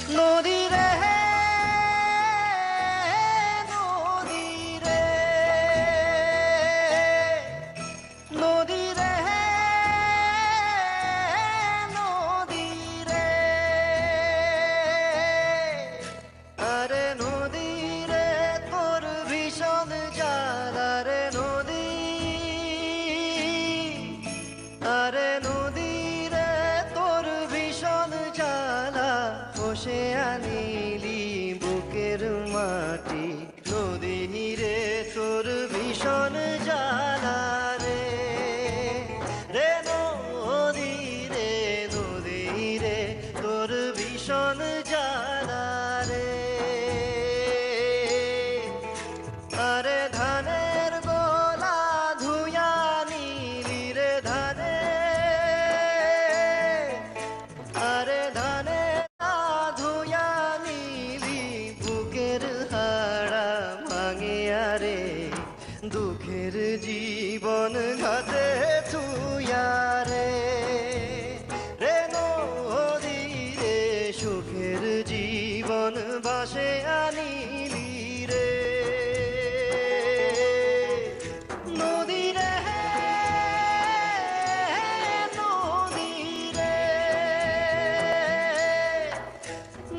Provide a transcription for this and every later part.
নদী রে নদী রে নদী রে নদী রে আরে নদী রে তোর ভীষণ জ্বালা রে নদী আরে নদী রে তোর ভীষণ জ্বালা বসে আনিলি বুকের মাটি নদী রে তোর ভীষণ জ্বালা রে রে নদী রে নদী রে তোর ভীষণ জ্বালা রে আরে ধানের গোলা ধুয়া নিলি রে ধানে আরে ধানের ধুয়া নিলি বুকের হাড়া ভাঙে আরে দুঃখের জীবন ঘাতে তুইয়া রে রে নদী রে সুখের জীবন বাসে আনিলি রে নদী রে নদী রে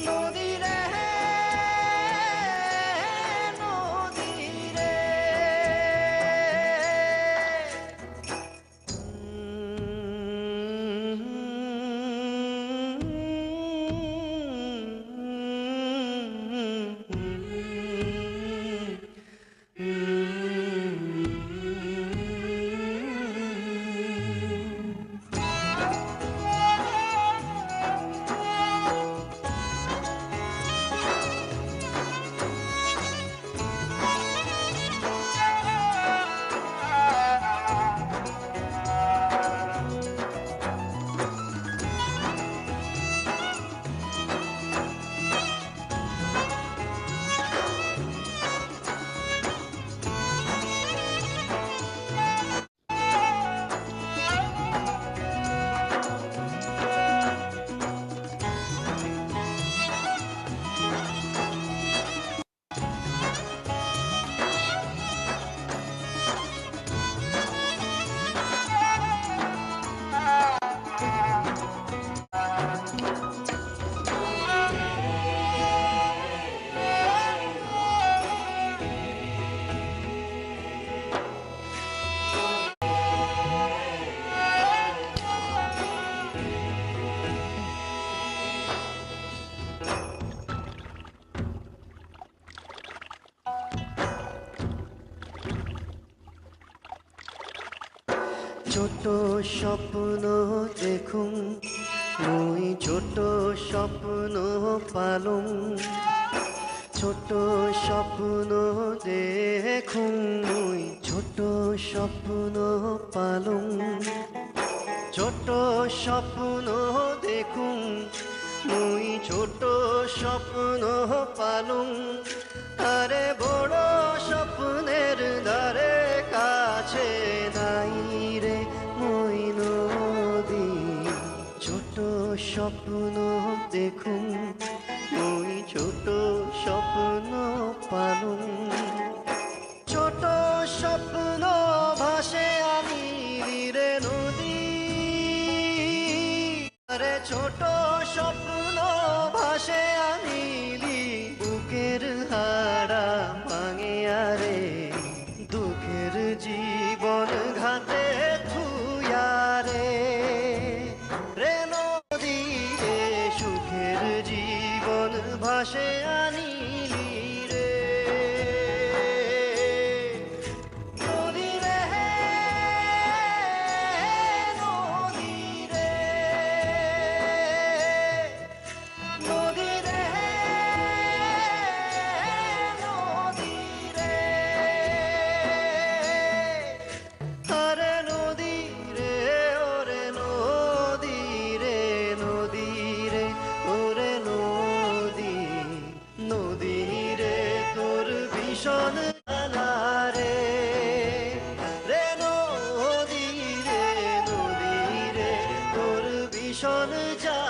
নদী রে নদী রে ছোট স্বপ্ন দেখুন মুই ছোট স্বপ্ন পালং ছোট স্বপ্ন দেখুন মুই ছোট স্বপ্ন পালং ছোট স্বপ্ন দেখুন মুই ছোট স্বপ্ন পালং আরে বড় স্বপ্নের ধারে কাছে নাই রে মই নদী ছোট স্বপ্ন দেখুন মুই ছোট স্বপ্ন পালং ছোট স্বপ্ন ভাসে আনিলি রে নদী আরে ছোট স্বপ্ন ভাসে আনিলি বুকের হাড়া ভাঙে আরে দুঃখের জীবন ঘাতে থুয়া রে রে নদী রে সুখের জীবন ভাসে আনিলি রে নদী রে নদী রে নদী রে নদী রে আরে নদী রে ওরে নদী রে নদী রে ওরে নদী নদী রে তোর ভীষণ জ্বালা রে রে নদী রে তোর ভীষণ জ্বালা